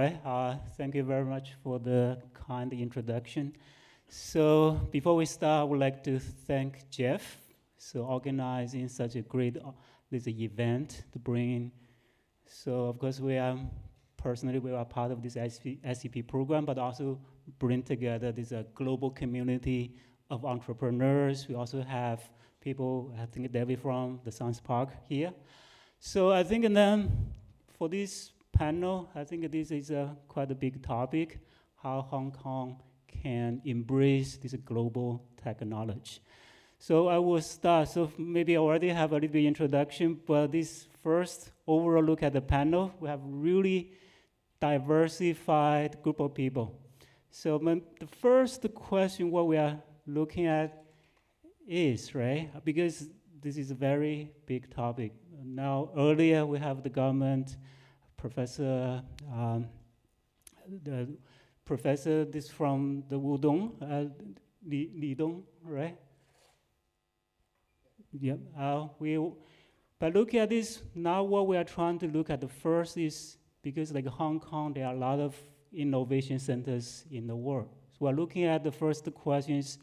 right. Thank you very much for the kind introduction. So before we start, I would like to thank Jeff for organizing such a great this event to bring. So of course we are personally we are part of this SCP program, but also bring together this global community of entrepreneurs. We also have people, I think David from the Science Park here. So I think and then for this panel, I think this is quite a big topic, how Hong Kong can embrace this global technology. So I will start, so maybe I already have a little bit introduction, but this first overall look at the panel, we have really diversified group of people. So the first question what we are looking at is, right, because this is a very big topic. Now, earlier we have the government, the professor this from the Wudong, Li Dong, right? Yeah. But look at this, now what we are trying to look at the first is, because like Hong Kong, there are a lot of innovation centers in the world. So we're looking at the first question is,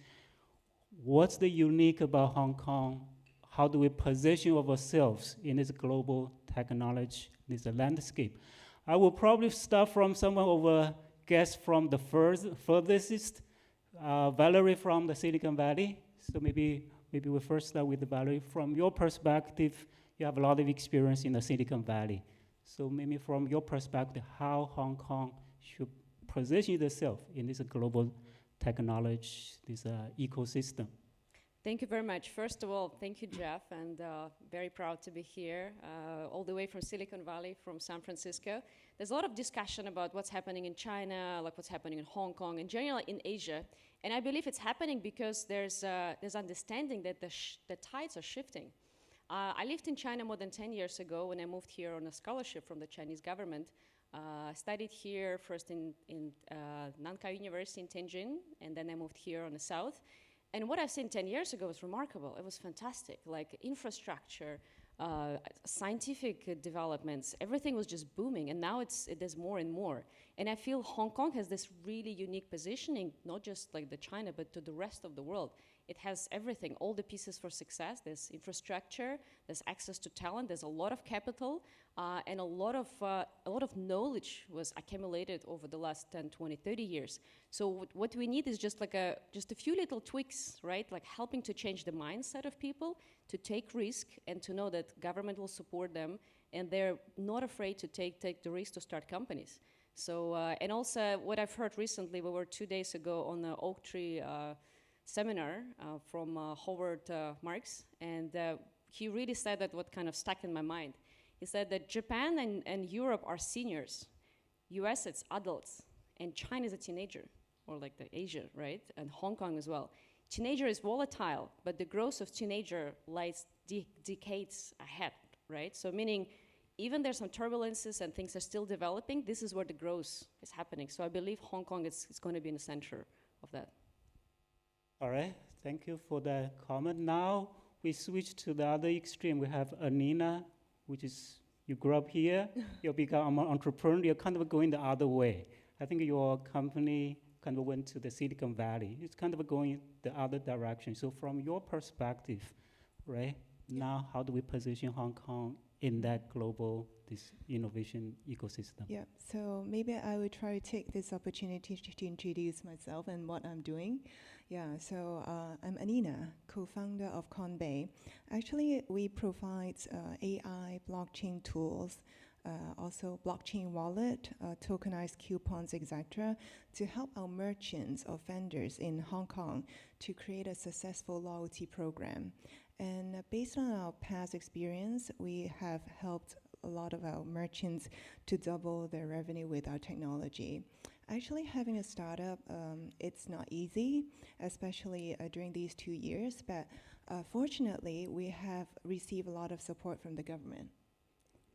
what's the unique about Hong Kong? How do we position ourselves in this global technology, this landscape? I will probably start from someone over guest from the furthest, Valerie from the Silicon Valley. So maybe we first start with Valerie. From your perspective, you have a lot of experience in the Silicon Valley. So maybe from your perspective, how Hong Kong should position itself in this global technology, this ecosystem. Thank you very much. First of all, thank you, Jeff, and very proud to be here, all the way from Silicon Valley, from San Francisco. There's a lot of discussion about what's happening in China, like what's happening in Hong Kong, and generally in Asia. And I believe it's happening because there's understanding that the tides are shifting. I lived in China more than 10 years ago when I moved here on a scholarship from the Chinese government. I studied here first in Nankai University in Tianjin, and then I moved here on the south. And what I've seen 10 years ago was remarkable. It was fantastic, like infrastructure, scientific developments, everything was just booming, and now there's more and more. And I feel Hong Kong has this really unique positioning, not just like the China, but to the rest of the world. It has everything, all the pieces for success. There's infrastructure, there's access to talent, there's a lot of capital, and a lot of knowledge was accumulated over the last 10, 20, 30 years. So what we need is just a few little tweaks, right? Like helping to change the mindset of people, to take risk, and to know that government will support them, and they're not afraid to take the risk to start companies. So, and also what I've heard recently, we were 2 days ago on the Oak Tree seminar from Howard Marks, and he really said that what kind of stuck in my mind. He said that Japan and Europe are seniors, US it's adults, and China is a teenager, or like the Asia, right? And Hong Kong as well. Teenager is volatile, but the growth of teenager lies decades ahead, right? So meaning, even there's some turbulences and things are still developing, this is where the growth is happening. So I believe Hong Kong is going to be in the center of that. All right, thank you for that comment. Now we switch to the other extreme. We have Anina, which is, you grew up here, you become an entrepreneur, you're kind of going the other way. I think your company kind of went to the Silicon Valley. It's kind of going the other direction. So from your perspective, right, now how do we position Hong Kong in that global, this innovation ecosystem? Yeah, so maybe I will try to take this opportunity to introduce myself and what I'm doing. Yeah, so I'm Anina, co-founder of Conbay. Actually, we provide AI blockchain tools, also blockchain wallet, tokenized coupons, etc., to help our merchants or vendors in Hong Kong to create a successful loyalty program. And based on our past experience, we have helped a lot of our merchants to double their revenue with our technology. Actually, having a startup, it's not easy, especially during these 2 years, but fortunately, we have received a lot of support from the government.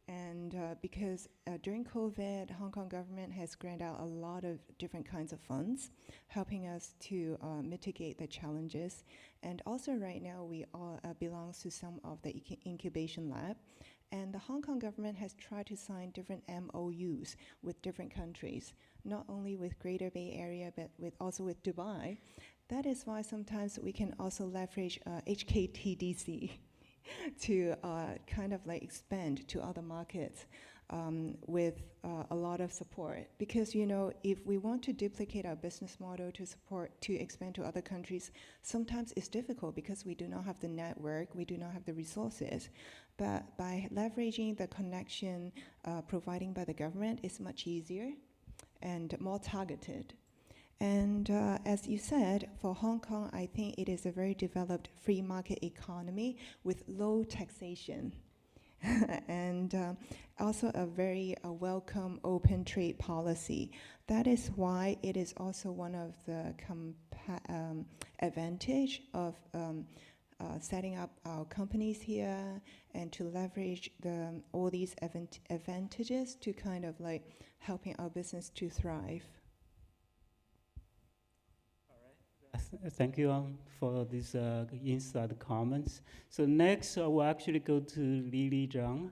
And because during COVID, Hong Kong government has granted out a lot of different kinds of funds, helping us to mitigate the challenges. And also right now, we all belong to some of the incubation lab. And the Hong Kong government has tried to sign different MOUs with different countries, not only with Greater Bay Area, but also with Dubai. That is why sometimes we can also leverage HKTDC to kind of like expand to other markets with a lot of support. Because, you know, if we want to duplicate our business model to expand to other countries, sometimes it's difficult because we do not have the network, we do not have the resources. But by leveraging the connection providing by the government, it's much easier and more targeted. And as you said, for Hong Kong, I think it is a very developed free market economy with low taxation. And also a very welcome open trade policy. That is why it is also one of the advantage of setting up our companies here and to leverage all these advantages to kind of like helping our business to thrive. Thank you for these inside comments. So next, I will actually go to Lily Zhang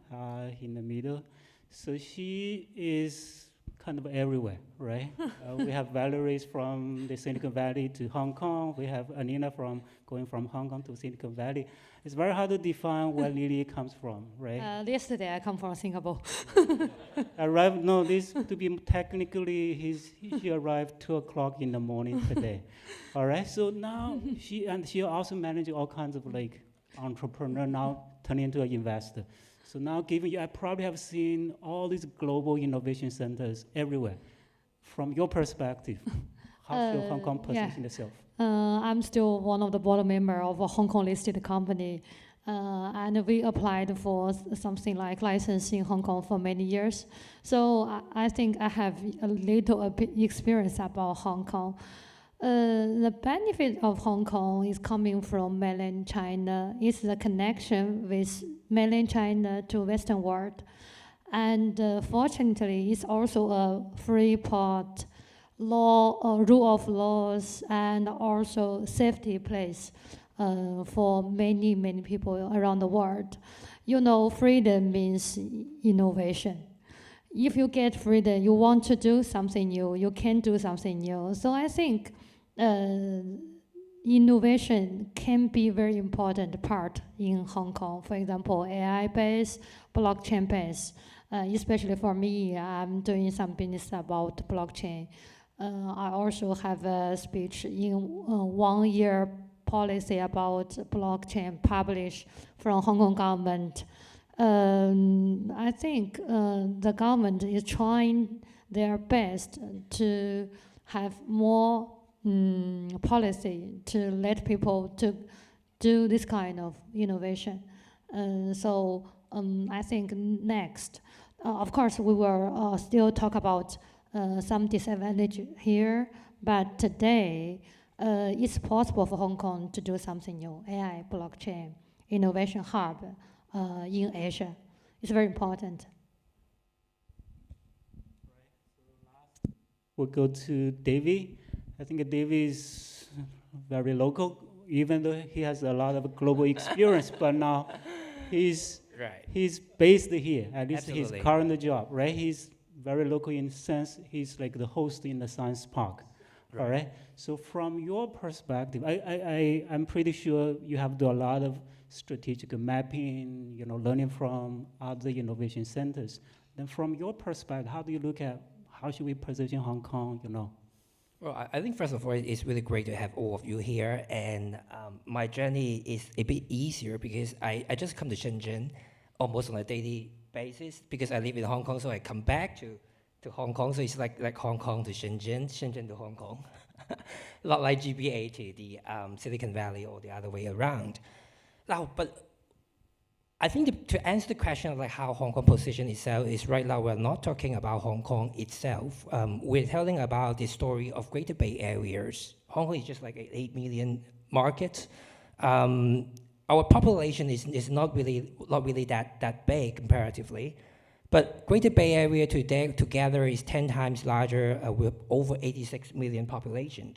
in the middle. So she is kind of everywhere, right? We have Valerie from the Silicon Valley to Hong Kong. We have Anina going from Hong Kong to Silicon Valley. It's very hard to define where Lily comes from, right? Yesterday I come from Singapore. Arrived, no, this to be technically, she arrived 2 o'clock in the morning today. All right, so now she also manages all kinds of like entrepreneur now turning into an investor. So now given you, I probably have seen all these global innovation centers everywhere. From your perspective, how should Hong Kong position itself? I'm still one of the board member of a Hong Kong listed company. And we applied for something like license in Hong Kong for many years. So I think I have a little experience about Hong Kong. The benefit of Hong Kong is coming from mainland China. It's the connection with mainland China to Western world. And fortunately, it's also a free port, rule of laws, and also safety place for many, many people around the world. You know, freedom means innovation. If you get freedom, you want to do something new, you can do something new. So I think innovation can be a very important part in Hong Kong. For example, AI-based, blockchain-based. Especially for me, I'm doing some business about blockchain. I also have a speech in 1 year policy about blockchain published from Hong Kong government. I think the government is trying their best to have more policy to let people to do this kind of innovation. So I think next, of course, we will still talk about some disadvantage here, but today it's possible for Hong Kong to do something new, AI, blockchain, innovation hub in Asia. It's very important. We'll go to Davey. I think Davey is very local, even though he has a lot of global experience, but now he's based here, at least Absolutely. his current job, right? He's very local in the sense he's like the host in the science park, all right? So from your perspective, I'm pretty sure you have done a lot of strategic mapping, learning from other innovation centers. Then from your perspective, how do you look at how should we position Hong Kong, Well, I think first of all, it's really great to have all of you here, and my journey is a bit easier because I just come to Shenzhen almost on a daily basis because I live in Hong Kong, so I come back to Hong Kong, so it's like Hong Kong to Shenzhen, Shenzhen to Hong Kong, not like GBA to the Silicon Valley or the other way around. Now, but I think to answer the question of like how Hong Kong position itself is right now, we're not talking about Hong Kong itself. We're telling about the story of Greater Bay Areas. Hong Kong is just like an 8 million market. Our population is not really that big comparatively, but Greater Bay Area together is 10 times larger with over 86 million population.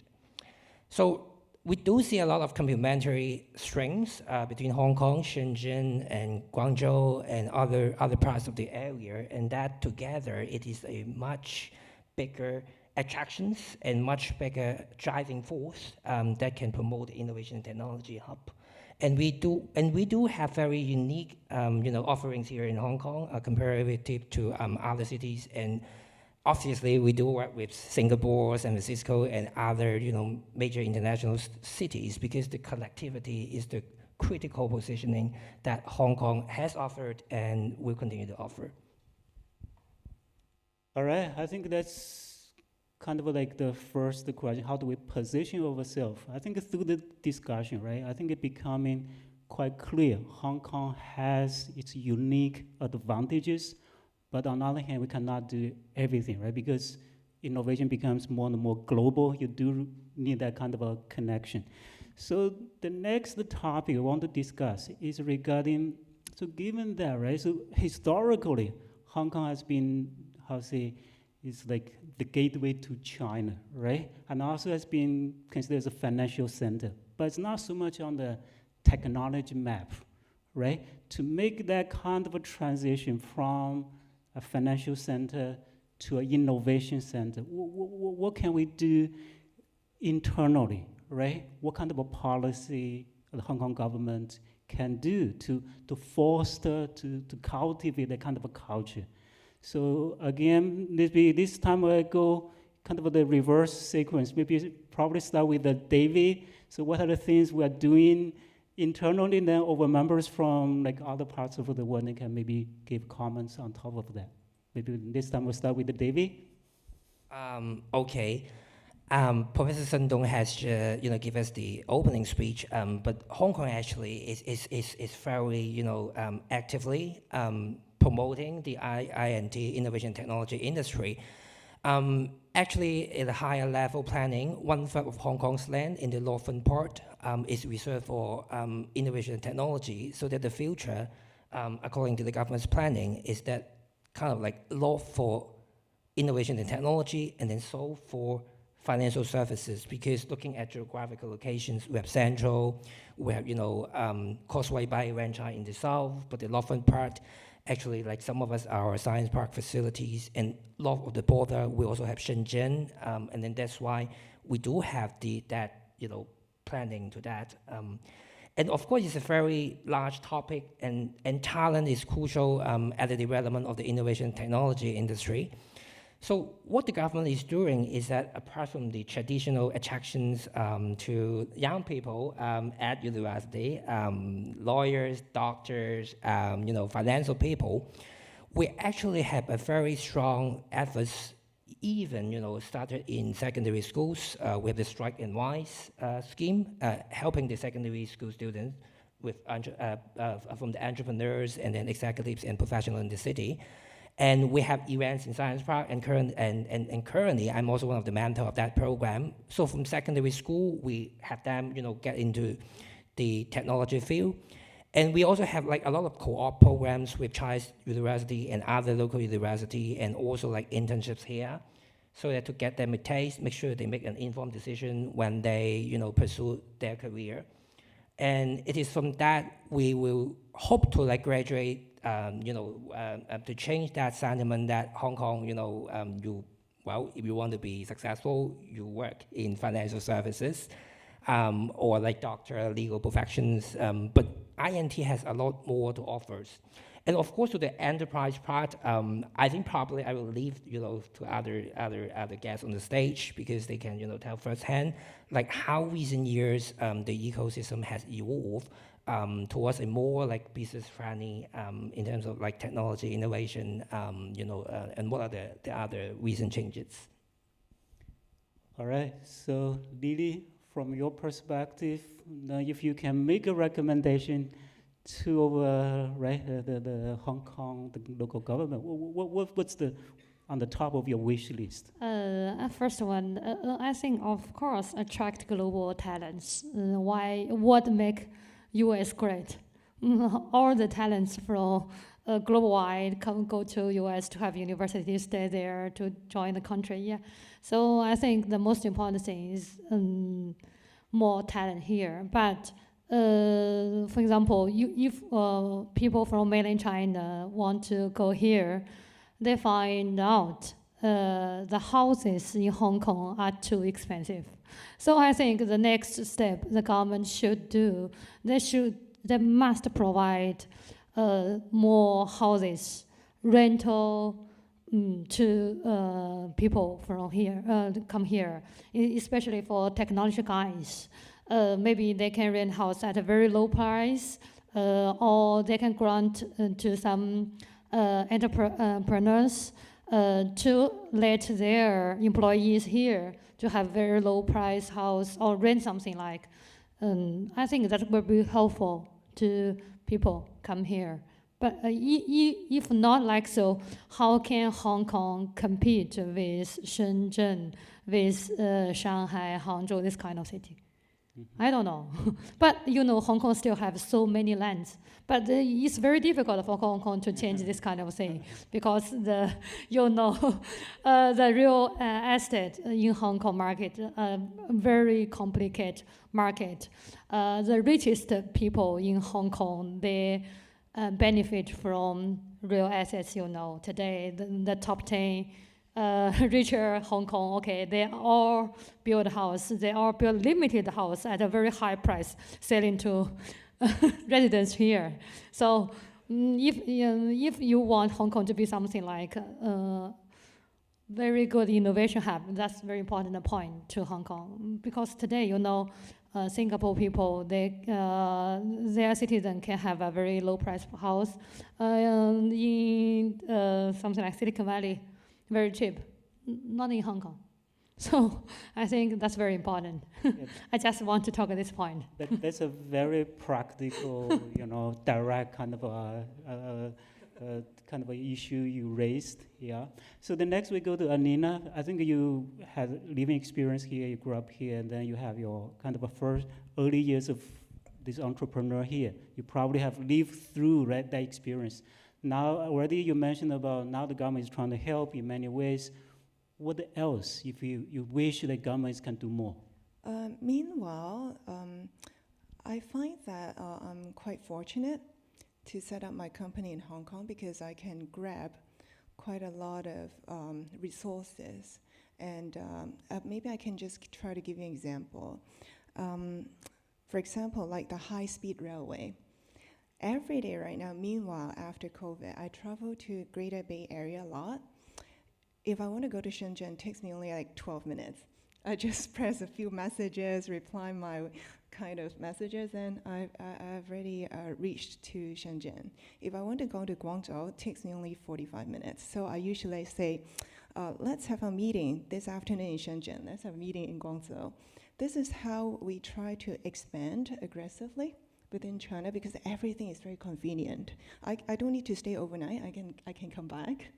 So we do see a lot of complementary strengths between Hong Kong, Shenzhen, and Guangzhou, and other parts of the area, and that together it is a much bigger attractions and much bigger driving force that can promote the innovation and technology hub. And we do have very unique offerings here in Hong Kong comparative to other cities. And obviously, we do work with Singapore, San Francisco, and other major international cities because the connectivity is the critical positioning that Hong Kong has offered and will continue to offer. All right, I think that's kind of like the first question. How do we position ourselves? I think through the discussion, right? I think it's becoming quite clear. Hong Kong has its unique advantages, but on the other hand, we cannot do everything, right? Because innovation becomes more and more global. You do need that kind of a connection. So the next topic I want to discuss is regarding, so given that, right? So historically, Hong Kong has been, is like the gateway to China, right? And also has been considered as a financial center, but it's not so much on the technology map, right? To make that kind of a transition from a financial center to an innovation center, what can we do internally, right? What kind of a policy the Hong Kong government can do to foster, to cultivate that kind of a culture? So again, maybe this time I go kind of the reverse sequence. Maybe probably start with David. So what are the things we are doing internally, and then over members from like other parts of the world, they can maybe give comments on top of that. Maybe this time we'll start with David. Okay. Professor Shen Dong has give us the opening speech, but Hong Kong actually is very actively promoting the INT, innovation technology industry. Actually, in the higher level planning, 1/3 of Hong Kong's land in the northern part is reserved for innovation and technology, so that the future, according to the government's planning, is that kind of like north for innovation and technology, and then south for financial services. Because looking at geographical locations, we have Central, we have Causeway Bay franchise in the south, but the northern part, actually, like some of us, our science park facilities, and north of the border, we also have Shenzhen, and then that's why we do have that planning to that. And of course, it's a very large topic, and talent is crucial at the development of the innovation technology industry. So what the government is doing is that apart from the traditional attractions to young people at university, lawyers, doctors, financial people, we actually have a very strong efforts, even started in secondary schools. We have the Strike and Rise scheme, helping the secondary school students with from the entrepreneurs and then executives and professionals in the city. And we have events in Science Park, and currently, I'm also one of the mentors of that program. So from secondary school, we have them, get into the technology field. And we also have like a lot of co-op programs with Chinese University and other local university, and also like internships here, so that to get them a taste, make sure they make an informed decision when they, pursue their career. And it is from that we will hope to like graduate, to change that sentiment that Hong Kong, if you want to be successful, you work in financial services, or like doctor, legal professions. But INT has a lot more to offer. And of course, to the enterprise part, I think probably I will leave, to other guests on the stage, because they can, tell firsthand, like how recent years the ecosystem has evolved towards a more like business friendly in terms of like technology innovation, and what are the other recent changes. All right, so Lily, from your perspective, if you can make a recommendation to the Hong Kong, the local government, what's on the top of your wish list? First one, I think of course attract global talents. What make US great? All the talents from global wide go to US to have universities stay there to join the country. Yeah, so I think the most important thing is more talent here. But for example, if people from mainland China want to go here, they find out the houses in Hong Kong are too expensive. So I think the next step the government should do, they must provide more houses, rental to people from here, to come here, especially for technology guys. Maybe they can rent house at a very low price, or they can grant to some entrepreneurs to let their employees here to have very low price house or rent something like. I think that will be helpful to people come here. But if not like so, how can Hong Kong compete with Shenzhen, with Shanghai, Hangzhou, this kind of city? I don't know. But Hong Kong still have so many lands. But it's very difficult for Hong Kong to change this kind of thing because the real estate in Hong Kong market, very complicated market. The richest people in Hong Kong, they benefit from real assets. Today the top 10 richer Hong Kong, okay, they all build house. They all build limited house at a very high price, selling to residents here. So if you want Hong Kong to be something like very good innovation hub, that's very important point to Hong Kong. Because today, Singapore people, their citizen can have a very low price house in something like Silicon Valley, very cheap, not in Hong Kong. So I think that's very important. I just want to talk at this point. That's a very practical, direct kind of a issue you raised. Yeah. So the next we go to Anina. I think you had living experience here. You grew up here, and then you have your kind of a first early years of this entrepreneur here. You probably have lived through that experience. Now already you mentioned about now the government is trying to help in many ways. What else, if you wish the governments can do more? Meanwhile, I find that I'm quite fortunate to set up my company in Hong Kong because I can grab quite a lot of resources. And maybe I can just try to give you an example. For example, like the high-speed railway. Every day right now, meanwhile, after COVID, I travel to Greater Bay Area a lot. If I want to go to Shenzhen, it takes me only like 12 minutes. I just press a few messages, reply my kind of messages, and I've already reached to Shenzhen. If I want to go to Guangzhou, it takes me only 45 minutes. So I usually say, let's have a meeting this afternoon in Shenzhen. Let's have a meeting in Guangzhou. This is how we try to expand aggressively within China because everything is very convenient. I don't need to stay overnight. I can come back.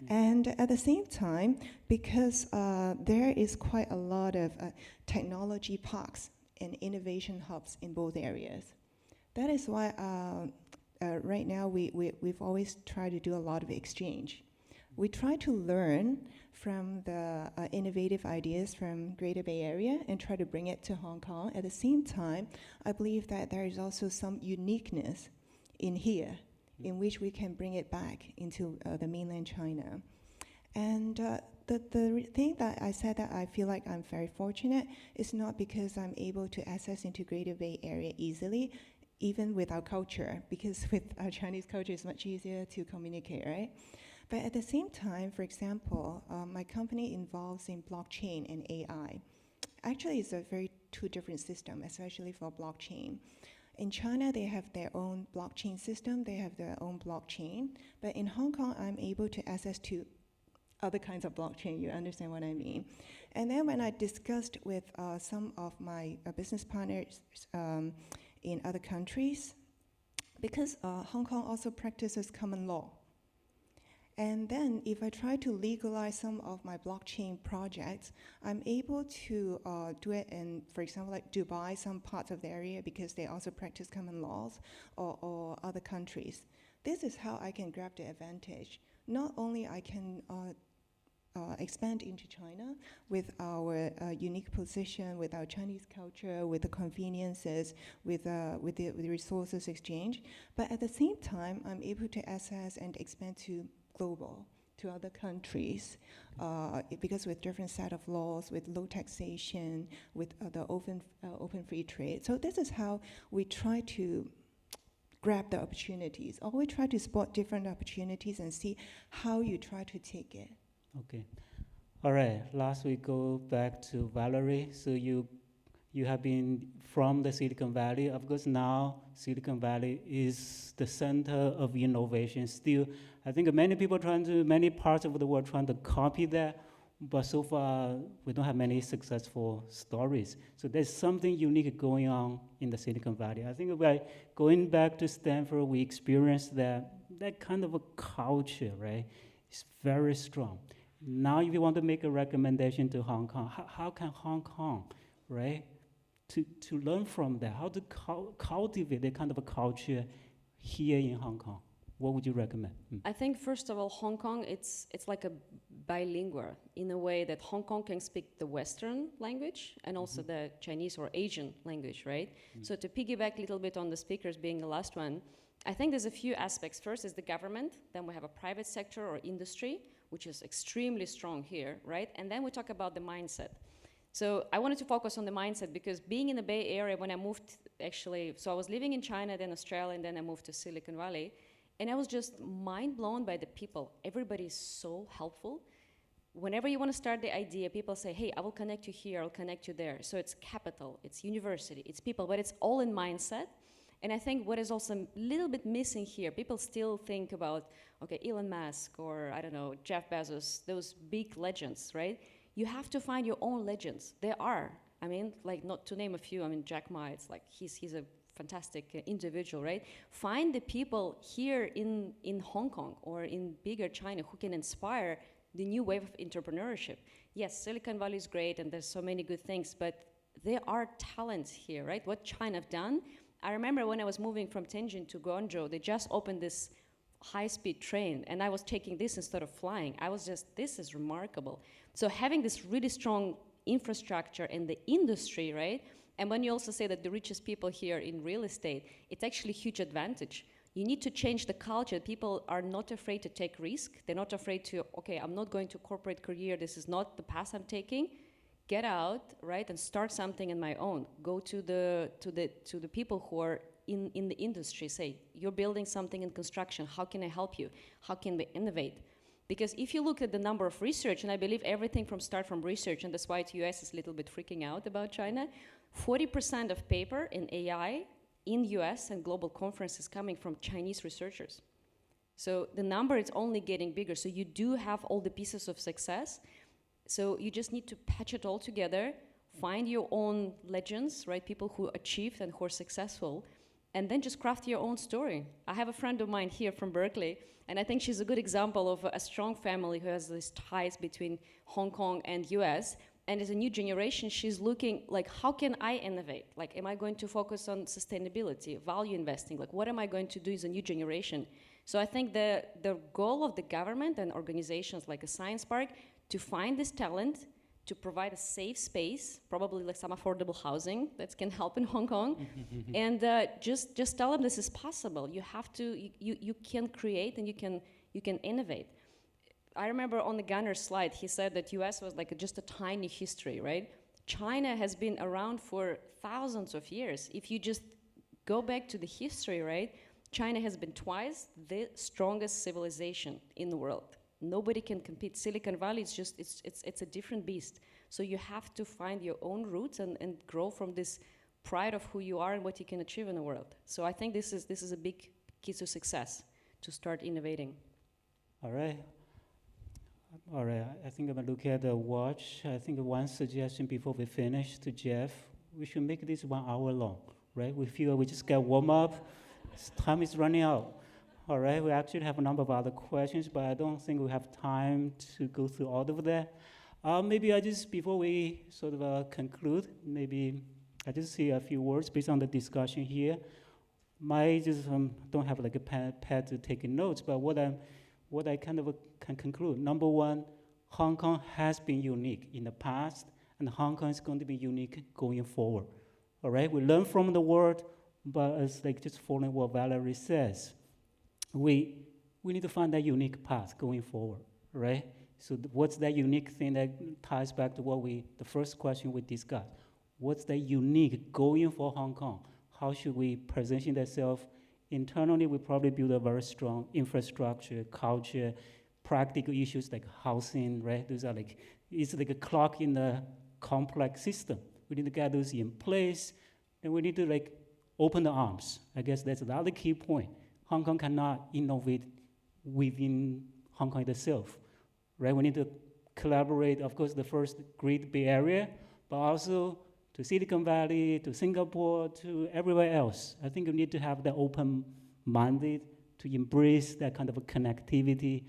And at the same time, because there is quite a lot of technology parks and innovation hubs in both areas. That is why right now we've always tried to do a lot of exchange. We try to learn from the innovative ideas from Greater Bay Area and try to bring it to Hong Kong. At the same time, I believe that there is also some uniqueness in here in which we can bring it back into the mainland China. And the thing that I said that I feel like I'm very fortunate is not because I'm able to access into Greater Bay Area easily, even with our culture, because with our Chinese culture it's much easier to communicate, right? But at the same time, for example, my company involves in blockchain and AI. Actually, it's a very two different system, especially for blockchain. In China, they have their own blockchain system, they have their own blockchain, but in Hong Kong, I'm able to access to other kinds of blockchain, you understand what I mean. And then when I discussed with some of my business partners in other countries, because Hong Kong also practices common law. And then if I try to legalize some of my blockchain projects, I'm able to do it in, for example, like Dubai, some parts of the area, because they also practice common laws, or other countries. This is how I can grab the advantage. Not only I can expand into China with our unique position, with our Chinese culture, with the conveniences, with the resources exchange. But at the same time, I'm able to access and expand to global, to other countries, because with different set of laws, with low taxation, with the open free trade. So this is how we try to grab the opportunities. Always try to spot different opportunities and see how you try to take it. Okay. All right. Last we go back to Valerie. So you have been from the Silicon Valley. Of course, now Silicon Valley is the center of innovation. Still, I think many parts of the world trying to copy that, but so far we don't have many successful stories. So there's something unique going on in the Silicon Valley. I think by going back to Stanford, we experienced that kind of a culture, right? It's very strong. Now, if you want to make a recommendation to Hong Kong, how can Hong Kong, right, to learn from that, how to cultivate that kind of a culture here in Hong Kong? What would you recommend? I think, first of all, Hong Kong, it's like a bilingual in a way that Hong Kong can speak the Western language and also the Chinese or Asian language, right? So to piggyback a little bit on the speakers being the last one, I think there's a few aspects. First is the government, then we have a private sector or industry, which is extremely strong here, right? And then we talk about the mindset. So I wanted to focus on the mindset because being in the Bay Area, when I moved, actually, so I was living in China, then Australia, and then I moved to Silicon Valley, and I was just mind blown by the people. Everybody is so helpful. Whenever you want to start the idea, people say, hey, I will connect you here, I'll connect you there. So it's capital, it's university, it's people, but it's all in mindset. And I think what is also a little bit missing here, people still think about, okay, Elon Musk or, I don't know, Jeff Bezos, those big legends, right? You have to find your own legends. There are. I mean, like, not to name a few, I mean, Jack Ma, it's like, he's a fantastic individual, right? Find the people here in Hong Kong or in bigger China who can inspire the new wave of entrepreneurship. Yes, Silicon Valley is great and there's so many good things, but there are talents here, right? What China have done, I remember when I was moving from Tianjin to Guangzhou, they just opened this high-speed train, and I was taking this instead of flying. I was just, this is remarkable. So having this really strong infrastructure in the industry, right? And when you also say that the richest people here in real estate, it's actually a huge advantage. You need to change the culture. People are not afraid to take risk. They're not afraid to, okay, I'm not going to corporate career. This is not the path I'm taking. Get out, right, and start something on my own. Go to the people who are in the industry. Say, you're building something in construction. How can I help you? How can we innovate? Because if you look at the number of research, and I believe everything start from research, and that's why the US is a little bit freaking out about China, 40% of paper in AI in US and global conferences coming from Chinese researchers. So the number is only getting bigger. So you do have all the pieces of success. So you just need to patch it all together, find your own legends, right? People who achieved and who are successful, and then just craft your own story. I have a friend of mine here from Berkeley, and I think she's a good example of a strong family who has these ties between Hong Kong and US. And as a new generation, she's looking like, how can I innovate? Like, am I going to focus on sustainability, value investing? Like, what am I going to do as a new generation? So I think the goal of the government and organizations like a Science Park to find this talent, to provide a safe space, probably like some affordable housing that can help in Hong Kong, and just tell them this is possible. You have to, you can create and you can innovate. I remember on the Gunner slide, he said that US was like just a tiny history, right? China has been around for thousands of years. If you just go back to the history, right? China has been twice the strongest civilization in the world. Nobody can compete. Silicon Valley is just, it's a different beast. So you have to find your own roots and grow from this pride of who you are and what you can achieve in the world. So I think this is a big key to success, to start innovating. All right. All right, I think I'm gonna look at the watch. I think one suggestion before we finish to Jeff, we should make this 1 hour long, right? We feel we just get warm up, time is running out. All right, we actually have a number of other questions, but I don't think we have time to go through all of that. Maybe I just, before we sort of conclude, maybe I just say a few words based on the discussion here. I just don't have like a pad to take notes, but what I kind of can conclude. Number one, Hong Kong has been unique in the past, and Hong Kong is going to be unique going forward. All right, we learn from the world, but it's like just following what Valerie says. We need to find that unique path going forward, right? So what's that unique thing that ties back to the first question we discussed? What's that unique going for Hong Kong? How should we position ourselves internally? We probably build a very strong infrastructure, culture, practical issues like housing, right? Those are like, it's like a clock in the complex system. We need to get those in place, and we need to like open the arms. I guess that's the other key point. Hong Kong cannot innovate within Hong Kong itself, right? We need to collaborate, of course, the first Great Bay Area, but also to Silicon Valley, to Singapore, to everywhere else. I think we need to have the open-minded to embrace that kind of a connectivity.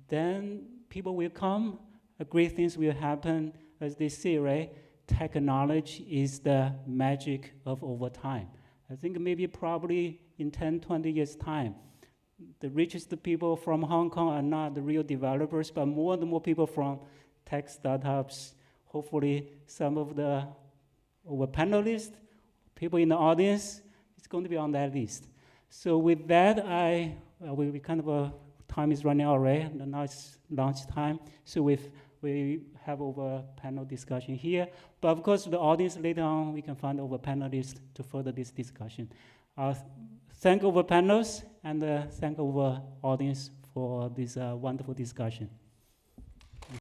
Then people will come, great things will happen, as they say, right? Technology is the magic of over time. I think maybe probably in 10, 20 years' time, the richest people from Hong Kong are not the real developers, but more and more people from tech startups. Hopefully, some of the panelists, people in the audience, it's going to be on that list. So with that, we kind of time is running out, right? Now it's lunch time. So we have over panel discussion here. But of course, the audience later on, we can find over panelists to further this discussion. Thank over panels and thank over audience for this wonderful discussion.